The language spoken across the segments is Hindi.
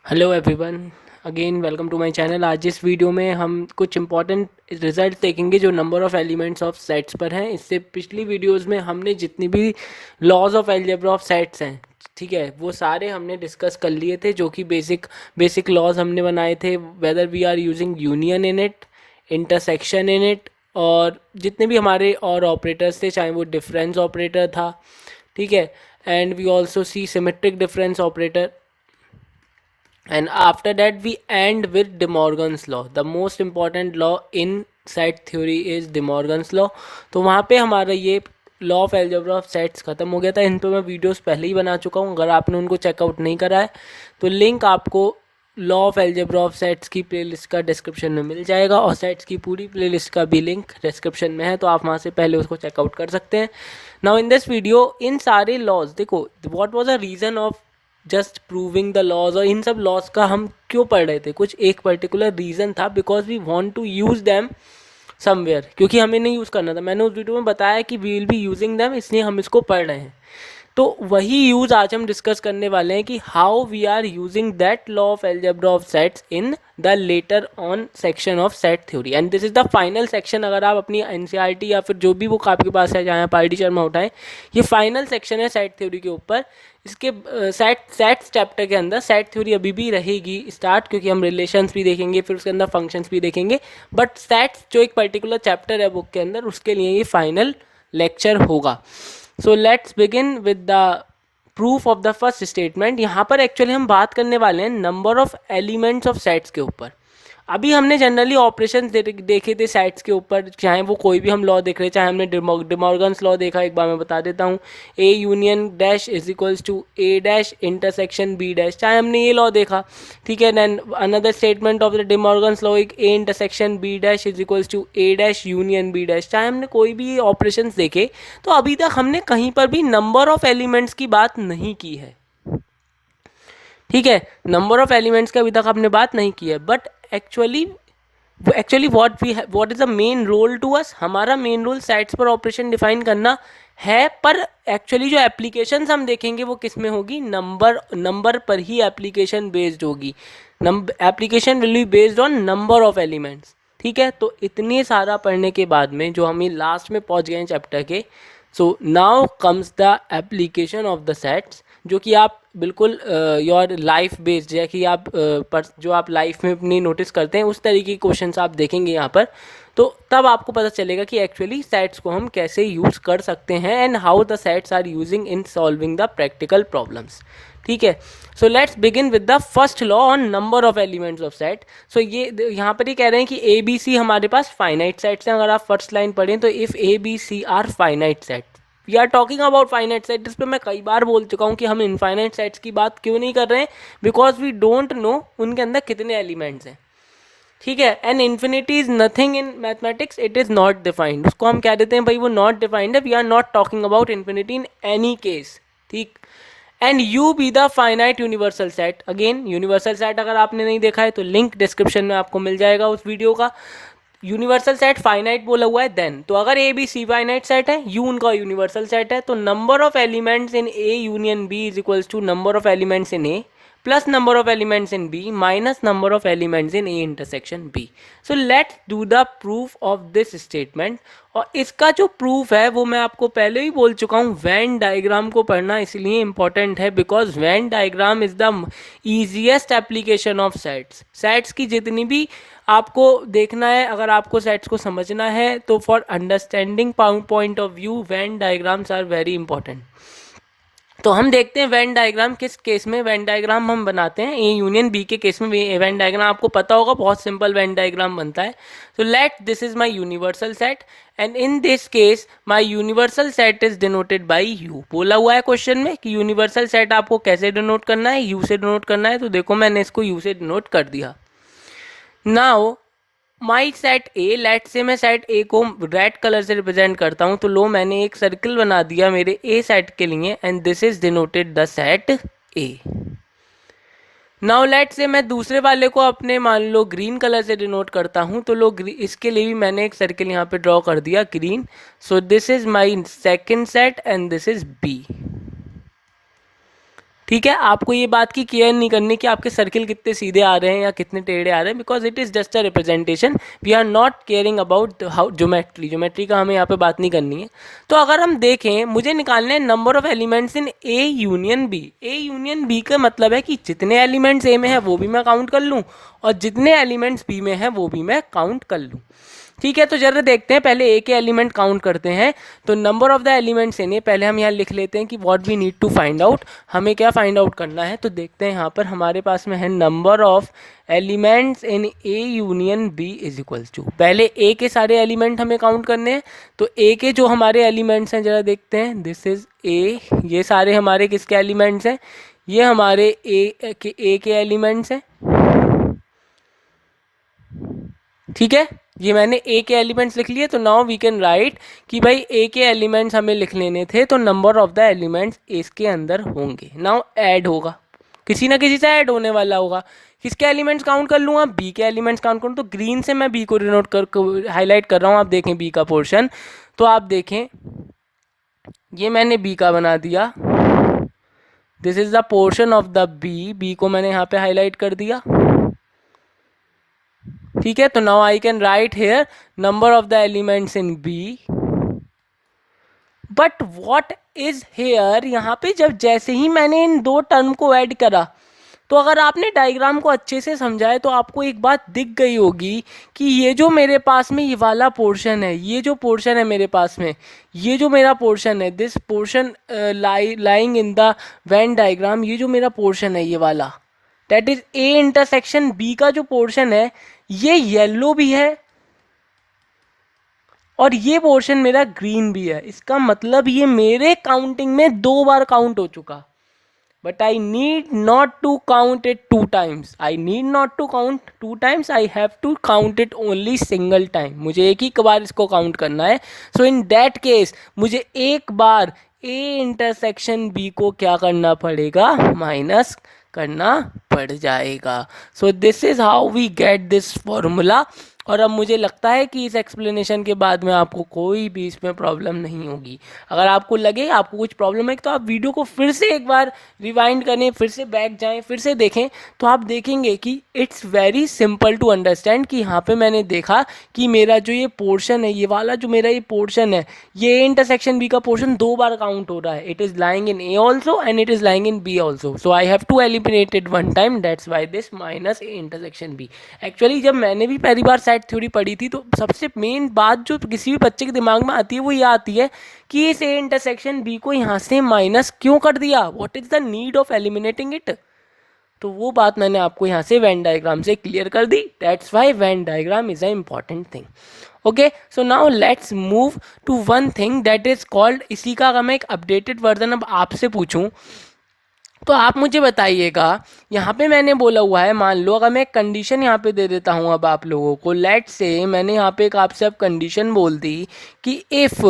Hello everyone, again welcome to my channel. आज इस वीडियो में हम कुछ इंपॉर्टेंट रिजल्ट देखेंगे जो number of elements of sets पर हैं। इससे पिछली वीडियोस में हमने जितनी भी laws of algebra of sets हैं, ठीक है, वो सारे हमने डिस्कस कर लिए थे, जो कि बेसिक लॉज हमने बनाए थे, whether we are using union in it, intersection in it, और जितने भी हमारे और ऑपरेटर्स थे, चाहे वो डिफरेंस ऑपरेटर था, ठीक है, and we also see symmetric difference operator, and after that we end with De Morgan's law. The most important law in set theory is De Morgan's law. तो वहाँ पे हमारा ये law of algebra of sets ख़त्म हो गया था। इन पे मैं वीडियोस पहले ही बना चुका हूँ, अगर आपने उनको चेकआउट नहीं करा है तो लिंक आपको law of algebra of sets की प्लेलिस्ट का डिस्क्रिप्शन में मिल जाएगा, और सेट्स की पूरी प्लेलिस्ट का भी लिंक डिस्क्रिप्शन में है, तो आप वहाँ से पहले उसको चेकआउट कर सकते हैं। नाउ इन दिस वीडियो इन सारे लॉज देखो, what was the reason of just proving the laws, और इन सब लॉज का हम क्यों पढ़ रहे थे, कुछ एक पर्टिकुलर रीज़न था, because we want to use them somewhere, क्योंकि हमें नहीं यूज़ करना था। मैंने उस वीडियो में बताया कि we will be using them, इसलिए हम इसको पढ़ रहे हैं। तो वही यूज आज हम डिस्कस करने वाले हैं कि how we are using that law of algebra of sets in the later on section of set theory, and this is the final section. अगर आप अपनी एनसीईआरटी या फिर जो भी बुक आपके पास है जहाँ आप आईडी शर्मा उठाएं, ये फाइनल सेक्शन है सेट थ्योरी के ऊपर। इसके सेट्स चैप्टर के अंदर सेट थ्योरी अभी भी रहेगी स्टार्ट, क्योंकि हम रिलेशंस भी देखेंगे, फिर उसके अंदर फंक्शंस भी देखेंगे, बट सेट्स जो एक पर्टिकुलर चैप्टर है बुक के अंदर, उसके लिए ये फाइनल लेक्चर होगा। सो let's begin with the proof of the first statement. यहाँ पर एक्चुअली हम बात करने वाले हैं number of elements of sets के ऊपर। अभी हमने जनरली ऑपरेशन देखे थे सेट्स के ऊपर, चाहे वो कोई भी हम लॉ देख रहे हैं, चाहे हमने डिमॉर्गन्स लॉ देखा, एक बार मैं बता देता हूँ, A union dash is equals to A dash intersection B dash, चाहे हमने ये लॉ देखा, ठीक है। Then another statement of the De Morgan's law, एक A intersection B dash is equals to A dash union B dash, चाहे हमने कोई भी ऑपरेशन देखे, तो अभी तक हमने कहीं पर भी नंबर ऑफ एलिमेंट्स की बात नहीं की है, ठीक है। नंबर ऑफ एलिमेंट्स की अभी तक आपने बात नहीं की है, but actually what is the main role to us, हमारा मेन रोल सेट्स पर ऑपरेशन डिफाइन करना है, पर एक्चुअली जो एप्लीकेशंस हम देखेंगे वो किस में होगी, नंबर पर ही एप्लीकेशन बेस्ड होगी। Application will be based on number of elements, ठीक है। तो इतने सारा पढ़ने के बाद में जो हम लास्ट में पहुंच गए हैं चैप्टर के, so now comes the application of the sets, जो कि आप बिल्कुल योर लाइफ बेस्ड है, कि आप जो आप लाइफ में अपनी नोटिस करते हैं उस तरीके के क्वेश्चंस आप देखेंगे यहाँ पर, तो तब आपको पता चलेगा कि एक्चुअली सेट्स को हम कैसे यूज़ कर सकते हैं, and how the sets are using in solving the practical problems, ठीक है। So let's begin with the first law on number of elements of set. So ये यहाँ पर ये कह रहे हैं कि ए बी सी हमारे पास फाइनाइट सेट्स हैं। अगर आप फर्स्ट लाइन पढ़ें तो if A B C are finite set, we are talking about finite set. इस पर मैं कई बार बोल चुका हूँ कि हम इनफाइनाइट सेट्स की बात क्यों नहीं कर रहे हैं, बिकॉज वी डोंट नो उनके अंदर कितने एलिमेंट्स हैं, ठीक है। And infinity is nothing in mathematics, it is not defined, उसको हम कह देते हैं भाई वो नॉट डिफाइंड है, we are not talking about infinity in any case, ठीक। And U be the finite universal set. Again universal set अगर आपने नहीं देखा है तो लिंक डिस्क्रिप्शन में आपको मिल जाएगा उस वीडियो का। यूनिवर्सल सेट फाइनाइट बोला हुआ है, देन तो अगर A B C finite set है, यू उनका यूनिवर्सल सेट है, तो number of elements in A union B is equals to number of elements in A plus number of elements in B minus number of elements in A intersection B. So let's do the proof of this statement. और इसका जो प्रूफ है वो मैं आपको पहले ही बोल चुका हूँ, वेन डायग्राम को पढ़ना इसलिए इंपॉर्टेंट है because when diagram is the easiest application of sets. Sets की जितनी भी आपको देखना है, अगर आपको सेट्स को समझना है, तो for understanding point of view Venn diagrams are very important. तो हम देखते हैं वेन डायग्राम किस केस में वेन डायग्राम हम बनाते हैं, ए यूनियन बी के केस में वेन डायग्राम आपको पता होगा, बहुत सिंपल वेन डायग्राम बनता है। So let this is my universal set, and in this case my universal set is denoted by U. बोला हुआ है क्वेश्चन में कि यूनिवर्सल सेट आपको कैसे डिनोट करना है, यू से डिनोट करना है, तो देखो मैंने इसको यू से डिनोट कर दिया। Now my set A, let say मैं सेट ए को रेड कलर से रिप्रेजेंट करता हूं, तो लो मैंने एक सर्कल बना दिया मेरे ए सेट के लिए, and this is denoted the set A. Now let say मैं दूसरे वाले को अपने मान लो ग्रीन कलर से डिनोट करता हूं, तो लो इसके लिए भी मैंने एक सर्कल यहाँ पे ड्रॉ कर दिया green. So this is my second set and this is B, ठीक है, आपको ये बात की केयर नहीं करनी कि आपके सर्किल कितने सीधे आ रहे हैं या कितने टेढ़े आ रहे हैं, because it is just a representation, we are not caring about how geometry का हमें यहाँ पे बात नहीं करनी है। तो अगर हम देखें, मुझे निकालना है number of elements in A union B. A union B का मतलब है कि जितने एलिमेंट्स ए में है वो भी मैं काउंट कर लूँ और जितने एलिमेंट्स बी में हैं वो भी मैं काउंट कर लूँ। ठीक है, तो जरा देखते हैं, पहले ए के एलिमेंट काउंट करते हैं। तो number of the elements in A, पहले हम यहाँ लिख लेते हैं कि what we need to find out, हमें क्या फाइंड आउट करना है। तो देखते हैं यहाँ पर हमारे पास में है number of elements in A union B is equals to, पहले ए के सारे एलिमेंट हमें काउंट करने हैं। तो ए के जो हमारे एलिमेंट्स हैं जरा देखते हैं, दिस इज ए, ये सारे हमारे किसके एलिमेंट्स हैं, ये हमारे ए के एलिमेंट्स हैं। ठीक है, ये मैंने ए के एलिमेंट्स लिख लिए। तो नाउ वी कैन राइट कि भाई ए के एलिमेंट्स हमें लिख लेने थे, तो नंबर ऑफ द एलिमेंट्स इसके अंदर होंगे। नाउ ऐड होगा, किसी ना किसी से ऐड होने वाला होगा। किसके एलिमेंट्स काउंट कर लूँगा, बी के एलिमेंट्स काउंट करूँ। तो ग्रीन से मैं बी को डिनोट कर हाईलाइट कर रहा हूँ। आप देखें बी का पोर्शन, तो आप देखें ये मैंने बी का बना दिया, this is the portion of the B, B को मैंने यहाँ पे हाईलाइट कर दिया। ठीक है, तो now I can write here number of the elements in B, but what is here, यहाँ पे जब जैसे ही मैंने इन दो टर्म को ऐड करा, तो अगर आपने डायग्राम को अच्छे से समझाए तो आपको एक बात दिख गई होगी कि ये जो मेरे पास में ये वाला पोर्शन है, ये जो पोर्शन है मेरे पास में, ये जो मेरा पोर्शन है, this portion lying in the Venn diagram, ये जो मेरा पोर्शन है ये वाला, that is A intersection B का जो पोर्शन है, ये येलो भी है और ये पोर्शन मेरा ग्रीन भी है। इसका मतलब ये मेरे काउंटिंग में 2 बार काउंट हो चुका, but I need not to count it 2 times, I need not to count 2 times, I have to count it only single time, मुझे एक ही बार इसको काउंट करना है। सो इन दैट केस मुझे एक बार ए इंटरसेक्शन बी को क्या करना पड़ेगा, माइनस करना पड़ जाएगा। So this is how we get this formula. और अब मुझे लगता है कि इस एक्सप्लेनेशन के बाद में आपको कोई भी इसमें प्रॉब्लम नहीं होगी। अगर आपको लगे आपको कुछ प्रॉब्लम है तो आप वीडियो को फिर से एक बार रिवाइंड करें, फिर से बैक जाएं, फिर से देखें, तो आप देखेंगे कि it's very simple to understand. कि यहाँ पे मैंने देखा कि मेरा जो ये पोर्शन है, ये वाला जो मेरा ये पोर्शन है, ये ए इंटरसेक्शन बी का पोर्शन 2 बार काउंट हो रहा है। It is lying in A also and it is lying in B also, so I have to eliminate it 1 time, that's why this minus A intersection B. Actually जब मैंने भी पहली बार सेट थ्योरी पढ़ी थी, तो सबसे मेन बात जो किसी भी बच्चे के दिमाग में आती है वो ये आती है कि इस ए इंटरसेक्शन बी को यहाँ से माइनस क्यों कर दिया, what is the need of eliminating it. तो वो बात मैंने आपको यहाँ से वेन डायग्राम से क्लियर कर दी, that's why Venn diagram is a important thing. Okay, so now let's move to one thing that is called, इसी का अगर मैं एक अपडेटेड वर्जन अब आपसे पूछूं तो आप मुझे बताइएगा। यहाँ पे मैंने बोला हुआ है, मान लो अगर मैं एक कंडीशन यहाँ पे दे देता हूँ अब आप लोगों को, लेट से मैंने यहाँ पे एक आपसे अब कंडीशन बोल दी कि if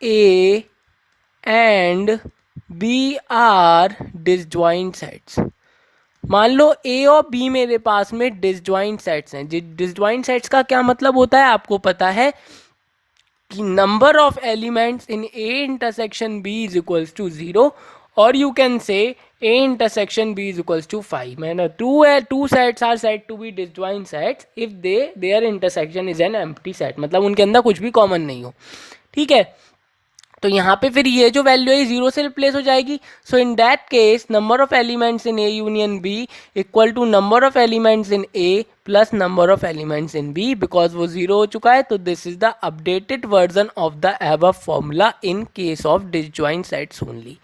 A and B are disjoint sets. मान लो ए और बी मेरे पास में डिसजॉइंट सेट्स हैं। डिसजॉइंट सेट्स का क्या मतलब होता है आपको पता है कि number of elements in A intersection B is equals to 0, or you can say A intersection B is equals to 5. मैंने two sets are said to be disjoint sets if their intersection is an empty set, मतलब उनके अंदर कुछ भी कॉमन नहीं हो। ठीक है, तो यहाँ पे फिर ये जो वैल्यू है 0 से रिप्लेस हो जाएगी। So in that case number of elements in A union B equal to number of elements in A plus number of elements in B, because वो 0 हो चुका है। तो this is the updated version of the above formula in case of disjoint sets only.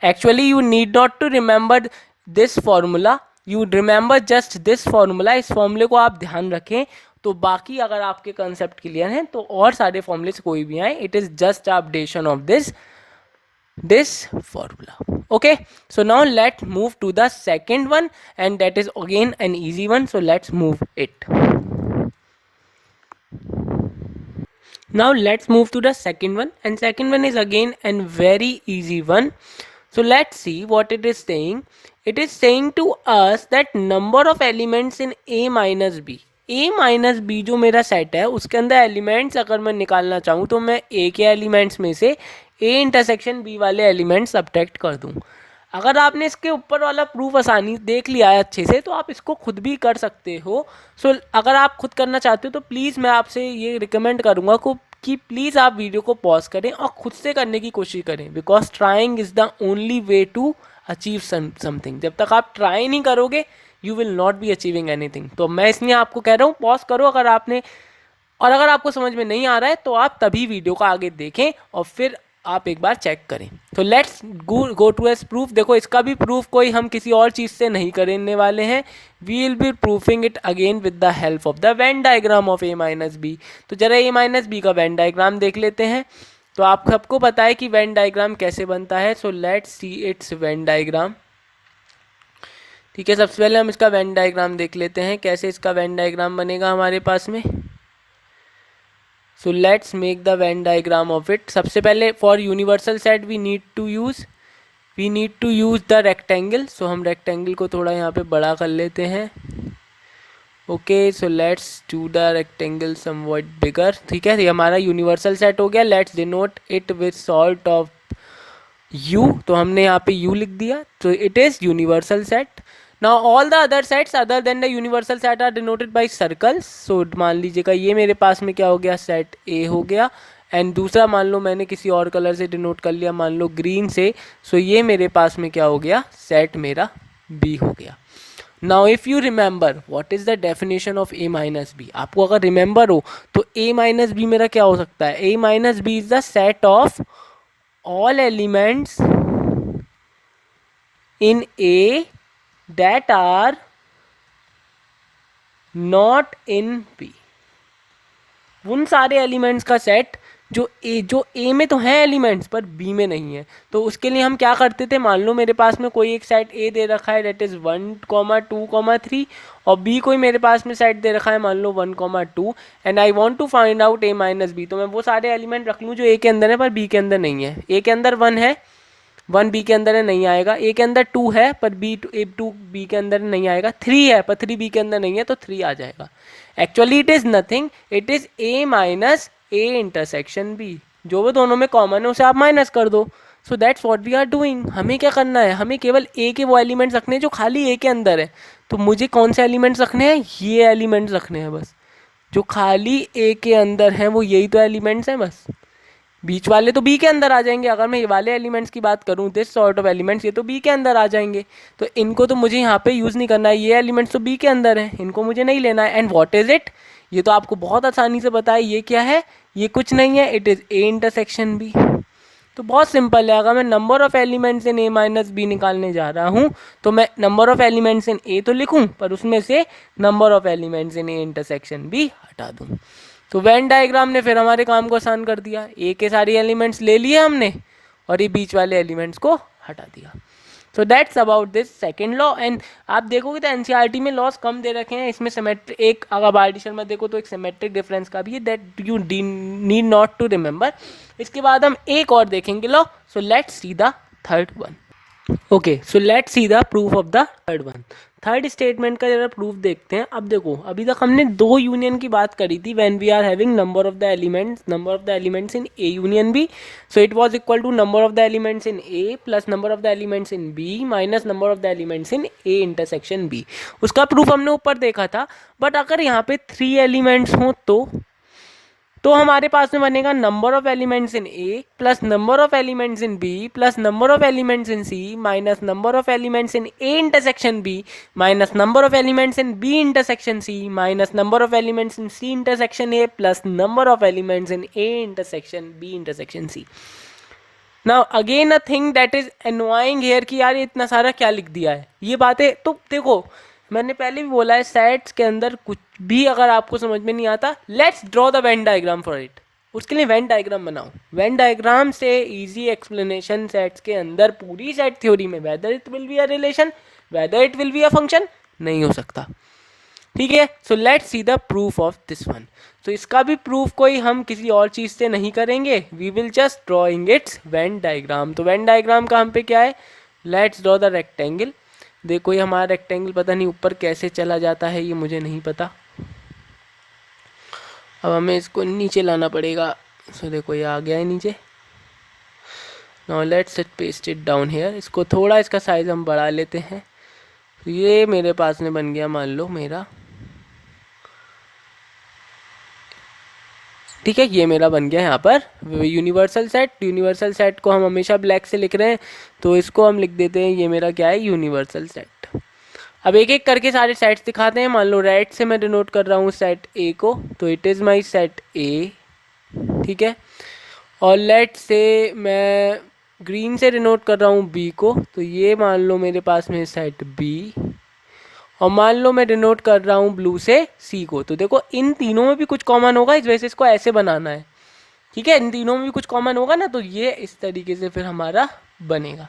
Actually you need not to remember this formula, you remember just this formula. इस फॉर्मूले को आप ध्यान रखें, तो बाकी अगर आपके कंसेप्ट क्लियर हैं तो और सारे फॉर्मूले से कोई भी आए, it is just updation of this formula. Okay, so now let's move to the second one, and that is again an easy one, so let's move it. Now let's move to the second one, and second one is again a very easy one. So let's see what it is saying. It is saying to us that number of elements in A minus B. A minus B जो मेरा सेट है उसके अंदर एलिमेंट्स अगर मैं निकालना चाहूँ तो मैं ए के एलिमेंट्स में से ए इंटरसेक्शन बी वाले एलिमेंट्स सब्ट्रैक्ट कर दूँ। अगर आपने इसके ऊपर वाला प्रूफ आसानी देख लिया है अच्छे से तो आप इसको खुद भी कर सकते हो। सो अगर आप खुद करना चाहते हो तो प्लीज़ मैं आपसे ये रिकमेंड करूँगा को कि प्लीज़ आप वीडियो को पॉज करें और खुद से करने की कोशिश करें, because trying is the only way to achieve something. जब तक आप ट्राई नहीं करोगे you will not be achieving anything. तो मैं इसलिए आपको कह रहा हूँ पॉज करो अगर आपने, और अगर आपको समझ में नहीं आ रहा है तो आप तभी वीडियो को आगे देखें और फिर आप एक बार चेक करें। तो let's go to its proof. देखो इसका भी प्रूफ कोई हम किसी और चीज़ से नहीं करने वाले हैं, we will be proofing it again with the help of the Venn diagram of A minus B. तो जरा ए माइनस बी का वेन डायग्राम देख लेते हैं। तो आप सबको पता है कि वेन डायग्राम कैसे बनता है। So let's see it's Venn diagram. ठीक है, सबसे पहले हम इसका वेन डायग्राम देख लेते हैं कैसे इसका वेन डायग्राम बनेगा हमारे पास में। So let's make the Venn diagram of it. सबसे पहले for universal set we need to use the rectangle. So हम रेक्टेंगल को थोड़ा यहाँ पे बड़ा कर लेते हैं। Okay, so let's do the rectangle somewhat bigger. ठीक है, ये हमारा यूनिवर्सल सेट हो गया। Let's denote it with sort of U. तो हमने यहाँ पे यू लिख दिया, तो it is universal set. Now all the other sets other than the universal set are denoted by circles. So मान लीजिएगा ये मेरे पास में क्या हो गया, सेट ए हो गया। एंड दूसरा मान लो मैंने किसी और कलर से डिनोट कर लिया, मान लो ग्रीन से। सो ये मेरे पास में क्या हो गया, सेट मेरा बी हो गया। Now if you remember what is the definition of A minus B, आपको अगर रिमेंबर हो तो ए माइनस बी मेरा क्या हो सकता है, A minus B is the set of all elements in A that are not in B। उन सारे एलिमेंट्स का सेट जो ए में तो हैं एलिमेंट्स पर बी में नहीं है। तो उसके लिए हम क्या करते थे, मान लो मेरे पास में कोई एक सेट ए दे रखा है डेट इज़ 1, 2, 3 और बी कोई मेरे पास में सेट दे रखा है मान लो 1, 2 and I want to find out A minus B. तो मैं वो सारे एलिमेंट रख लूँ जो ए के अंदर है पर बी के अंदर नहीं है। ए के अंदर 1 है, 1 बी के अंदर है नहीं आएगा। ए के अंदर 2 है पर टू बी के अंदर नहीं आएगा। 3 है पर 3 बी के अंदर नहीं है तो 3 आ जाएगा। Actually it is nothing, it is A minus A intersection B. जो वो दोनों में कॉमन है उसे आप माइनस कर दो। So that's what we are doing. हमें क्या करना है, हमें केवल ए के वो एलिमेंट्स रखने हैं जो खाली ए के अंदर है। तो मुझे कौन से एलिमेंट्स रखने हैं, ये एलिमेंट्स रखने हैं बस, जो खाली ए के अंदर हैं वो यही तो एलिमेंट्स हैं बस। बीच वाले तो बी के अंदर आ जाएंगे। अगर मैं ये वाले एलिमेंट्स की बात करूँ, दिस सॉर्ट ऑफ एलिमेंट्स, ये तो बी के अंदर आ जाएंगे। तो इनको तो मुझे यहाँ पे यूज़ नहीं करना है, ये एलिमेंट्स तो बी के अंदर हैं, इनको मुझे नहीं लेना है। एंड व्हाट इज़ इट, ये तो आपको बहुत आसानी से पता है ये क्या है, ये कुछ नहीं है, it is A intersection B. तो बहुत सिंपल है। अगर मैं number of elements in A minus B निकालने जा रहा हूँ तो मैं number of elements in A तो लिखूँ पर उसमें से number of elements in A intersection B हटा दूँ। तो वेन डायग्राम ने फिर हमारे काम को आसान कर दिया। ए के सारे एलिमेंट्स ले लिए हमने और ये बीच वाले एलिमेंट्स को हटा दिया। So that's about this second law. And आप देखोगे तो एनसीईआरटी में लॉस कम दे रखे हैं। इसमें सिमेट्रिक एक, अगर बार शर्मा देखो तो एक सिमेट्रिक डिफरेंस का भी है, that you need not to remember. इसके बाद हम एक और देखेंगे law. So let's see the third one. Okay, so let's see the proof of the third one. Third statement का जरा प्रूफ देखते हैं। अब देखो अभी तक हमने दो यूनियन की बात करी थी, when we are having number of the elements in A union B. So it was equal to number of the elements in A plus number of the elements in B minus number of the elements in A intersection B. उसका प्रूफ हमने ऊपर देखा था। बट अगर यहाँ पे 3 एलिमेंट्स हों तो हमारे पास में बनेगा number of elements in A plus number of elements in B plus number of elements in C minus number of elements in A intersection B minus number of elements in B intersection C minus number of elements in C intersection A plus number of elements in A intersection B intersection C. Now again a thing that is annoying here कि यार ये इतना सारा क्या लिख दिया है। ये बातें तो देखो मैंने पहले भी बोला है, सेट्स के अंदर कुछ भी अगर आपको समझ में नहीं आता, let's draw the Venn diagram for it. उसके लिए वेन डायग्राम बनाओ। वेन डायग्राम से इजी एक्सप्लेनेशन सेट्स के अंदर पूरी सेट थ्योरी में, whether it will be a relation whether it will be a function, नहीं हो सकता। ठीक है, so let's see the proof of this one. तो इसका भी प्रूफ कोई हम किसी और चीज़ से नहीं करेंगे, we will just drawing its Venn diagram. तो वेन डायग्राम का हम पे क्या है, लेट्स ड्रॉ द रेक्टेंगल। देखो ये हमारा रेक्टेंगल पता नहीं ऊपर कैसे चला जाता है, ये मुझे नहीं पता। अब हमें इसको नीचे लाना पड़ेगा। सो देखो ये आ गया है नीचे। Now let's it paste it down here. इसको थोड़ा इसका साइज हम बढ़ा लेते हैं। तो ये मेरे पास में बन गया मान लो मेरा, ठीक है, ये मेरा बन गया यहाँ पर यूनिवर्सल सेट। यूनिवर्सल सेट को हम हमेशा ब्लैक से लिख रहे हैं, तो इसको हम लिख देते हैं ये मेरा क्या है, यूनिवर्सल सेट। अब एक एक करके सारे सेट्स दिखाते हैं। मान लो रेड से मैं डिनोट कर रहा हूँ सेट ए को, तो इट इज़ माई सेट ए, ठीक है। और लेट से मैं ग्रीन से डिनोट कर रहा हूँ बी को, तो ये मान लो मेरे पास में सेट बी। और मान लो मैं डिनोट कर रहा हूँ ब्लू से सी को, तो देखो इन तीनों में भी कुछ कॉमन होगा, इस वजह से इसको ऐसे बनाना है, ठीक है। इन तीनों में भी कुछ कॉमन होगा ना, तो ये इस तरीके से फिर हमारा बनेगा।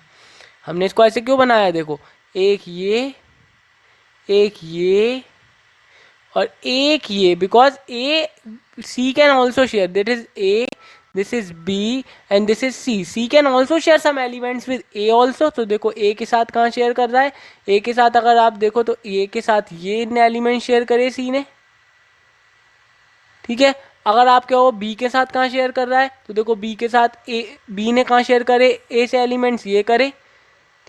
हमने इसको ऐसे क्यों बनाया, देखो एक ये और एक ये, because A C can also share, that is A, this is B and this is C. C can also share some elements with A also. तो देखो ए के साथ कहाँ शेयर कर रहा है, ए के साथ अगर आप देखो तो ए के साथ ये एलिमेंट शेयर करे सी ने, ठीक है। अगर आप कहो बी के साथ कहाँ शेयर कर रहा है, तो देखो बी के साथ ए, बी ने कहाँ शेयर करे, ए से एलिमेंट्स ये करे,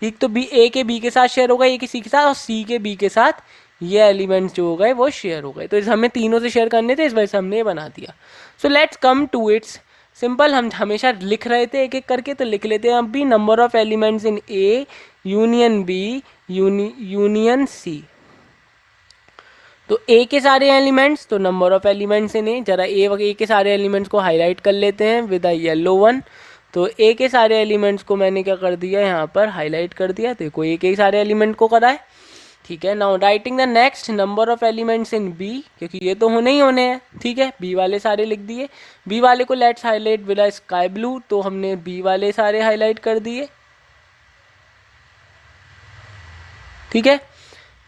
ठीक। तो बी ए के बी के साथ शेयर होगा, ए के सी के साथ, और सी के बी के साथ ये एलिमेंट्स जो हो गए वो शेयर हो गए। तो हमें तीनों से शेयर करने थे, इस वजह से हमने ये बना दिया। So let's come to its simple. हम हमेशा लिख रहे थे एक एक करके, तो लिख लेते हैं अब भी। Number of elements in A union B union C. तो ए के सारे एलिमेंट्स, तो number of elements in A, जरा ए के सारे एलिमेंट्स को हाईलाइट कर लेते हैं विद अ येलो वन। तो ए के सारे एलिमेंट्स को मैंने क्या कर दिया, यहाँ पर हाईलाइट कर दिया। देखो ए के सारे एलिमेंट को करा है, ठीक है। Now writing the next number of elements in B, क्योंकि ये तो होने ही होने हैं, ठीक है। बी वाले सारे लिख दिए। बी वाले को let's highlight with a sky blue, तो हमने बी वाले सारे हाईलाइट कर दिए, ठीक है।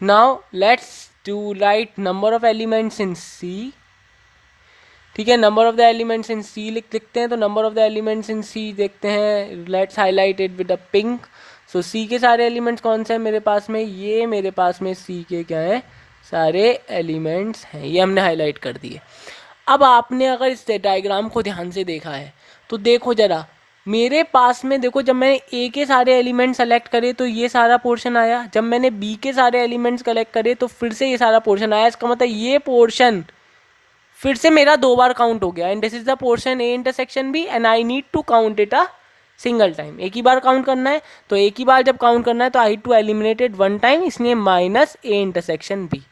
Now let's to write number of elements in C, ठीक है। Number of the elements in C लिखते हैं। तो number of the elements in C देखते हैं, let's highlight it with a pink. So C के सारे एलिमेंट्स कौन से हैं मेरे पास में, ये मेरे पास में सी के क्या है, सारे एलिमेंट्स हैं, ये हमने हाईलाइट कर दिए। अब आपने अगर इस डायग्राम को ध्यान से देखा है, तो देखो जरा मेरे पास में, देखो जब मैंने ए के सारे एलिमेंट सेलेक्ट करे तो ये सारा पोर्शन आया, जब मैंने बी के सारे एलिमेंट्स कलेक्ट करे तो फिर से ये सारा पोर्शन आया। इसका मतलब ये पोर्शन फिर से मेरा दो बार काउंट हो गया। And this is the portion A intersection B, and I need to count it a single time. एक ही बार काउंट करना है, तो एक ही बार जब काउंट करना है तो I to eliminate it one time, इसलिए माइनस ए इंटरसेक्शन बी।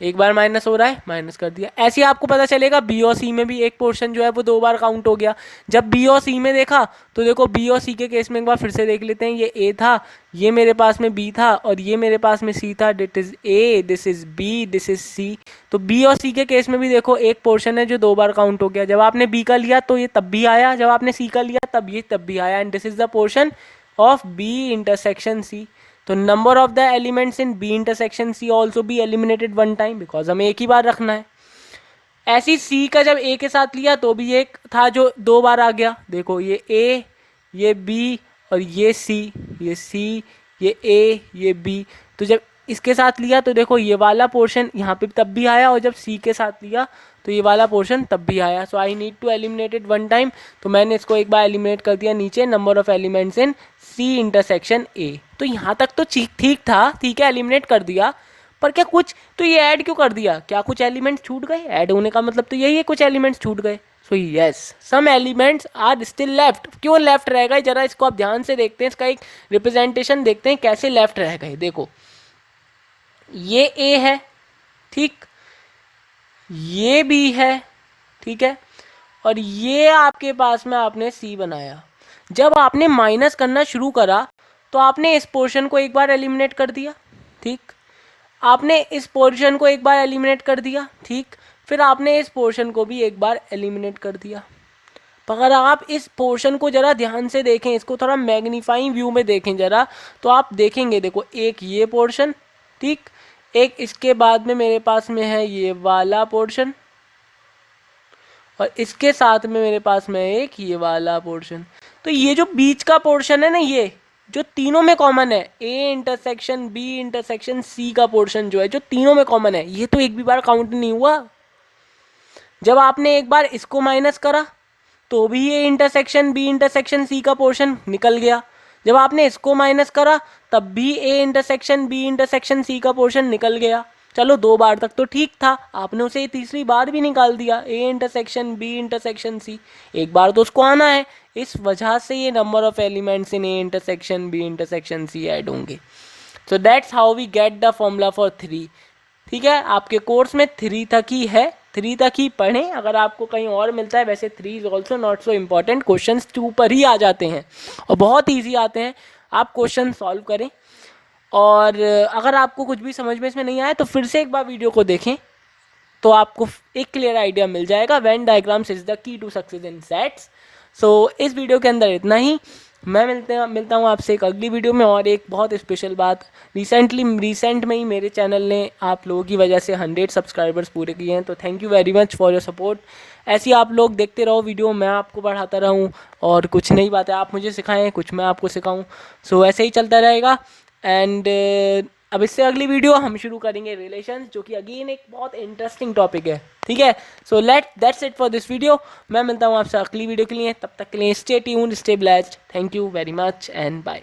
एक बार माइनस हो रहा है, माइनस कर दिया। ऐसे ही आपको पता चलेगा बी और सी में भी एक पोर्शन जो है वो दो बार काउंट हो गया। जब बी और सी में देखा तो देखो बी और सी के केस में एक बार फिर से देख लेते हैं। ये ए था, ये मेरे पास में बी था, और ये मेरे पास में सी था। This is A, this is B, this is C. तो बी और सी के केस में भी देखो एक पोर्शन है जो दो बार काउंट हो गया। जब आपने बी का लिया तो ये तब भी आया, जब आपने सी का लिया तब ये तब भी आया। And this is the portion of B intersection C. तो number of the elements in B intersection C also be eliminated one time, because हमें एक ही बार रखना है। ऐसी सी का जब ए के साथ लिया तो भी एक था जो दो बार आ गया। देखो ये ए, ये बी, और ये सी, ये सी, ये ए, ये बी। तो जब इसके साथ लिया तो देखो ये वाला पोर्शन यहाँ पे तब भी आया, और जब सी के साथ लिया तो ये वाला पोर्शन तब भी आया। So I need to eliminate it one time. तो मैंने इसको एक बार एलिमिनेट कर दिया नीचे, number of elements in C intersection A. तो यहाँ तक तो ठीक था, ठीक है, एलिमिनेट कर दिया। पर क्या कुछ तो ये ऐड क्यों कर दिया, क्या कुछ एलिमेंट्स छूट गए? ऐड होने का मतलब तो यही है, कुछ एलिमेंट्स छूट गए। So yes, some elements are still left. क्यों लेफ्ट रह गए, जरा इसको आप ध्यान से देखते हैं, इसका एक रिप्रेजेंटेशन देखते हैं कैसे लेफ्ट रह गए। देखो ये ए है, ठीक, ये बी है, ठीक है, और ये आपके पास में आपने सी बनाया। जब आपने माइनस करना शुरू करा तो आपने इस पोर्शन को एक बार एलिमिनेट कर दिया, ठीक, आपने इस पोर्शन को एक बार एलिमिनेट कर दिया, ठीक, फिर आपने इस पोर्शन को भी एक बार एलिमिनेट कर दिया। अगर आप इस पोर्शन को जरा ध्यान से देखें, इसको थोड़ा मैग्नीफाइंग व्यू में देखें जरा, तो आप देखेंगे, देखो एक ये पोर्शन, ठीक, एक इसके बाद में मेरे पास में है ये वाला पोर्शन, और इसके साथ में मेरे पास में एक ये वाला पोर्शन। तो ये जो बीच का पोर्शन है ना, ये जो तीनों में कॉमन है, A intersection B intersection C का पोर्शन जो है, जो तीनों में कॉमन है, ये तो एक भी बार काउंट नहीं हुआ। जब आपने एक बार इसको माइनस करा तो भी A intersection B intersection C का पोर्शन निकल गया। जब आपने इसको माइनस करा तब भी A intersection B intersection C का पोर्शन निकल गया। चलो 2 बार तक तो ठीक था, आपने उसे तीसरी बार भी निकाल दिया, A intersection B intersection C, एक बार तो उसको आना है। इस वजह से ये number of elements in A intersection B intersection C add होंगे। So that's how we get the formula for 3। ठीक है, आपके कोर्स में 3 तक ही है, 3 तक ही पढ़ें। अगर आपको कहीं और मिलता है, वैसे 3 is also not so important, question 2 पर ही आ जाते हैं और बहुत ईजी आते हैं। आप क्वेश्चन सॉल्व करें, और अगर आपको कुछ भी समझ में इसमें नहीं आया तो फिर से एक बार वीडियो को देखें, तो आपको एक क्लियर आइडिया मिल जाएगा। Venn diagrams is the key to success in sets. So इस वीडियो के अंदर इतना ही। मैं मिलता हूँ आपसे एक अगली वीडियो में। और एक बहुत स्पेशल बात, रिसेंट में ही मेरे चैनल ने आप लोगों की वजह से 100 सब्सक्राइबर्स पूरे किए हैं, तो thank you very much for your support. ऐसे ही आप लोग देखते रहो वीडियो, मैं आपको बढ़ाता रहूँ और कुछ नई बातें आप मुझे सिखाएं, कुछ मैं आपको सिखाऊँ। सो ऐसे ही चलता रहेगा। एंड अब इससे अगली वीडियो हम शुरू करेंगे रिलेशंस, जो कि अगेन एक बहुत इंटरेस्टिंग टॉपिक है। ठीक है, so that's it for this video. मैं मिलता हूँ आपसे अगली वीडियो के लिए, तब तक के लिए stay tuned, stay blessed. Thank you very much and bye.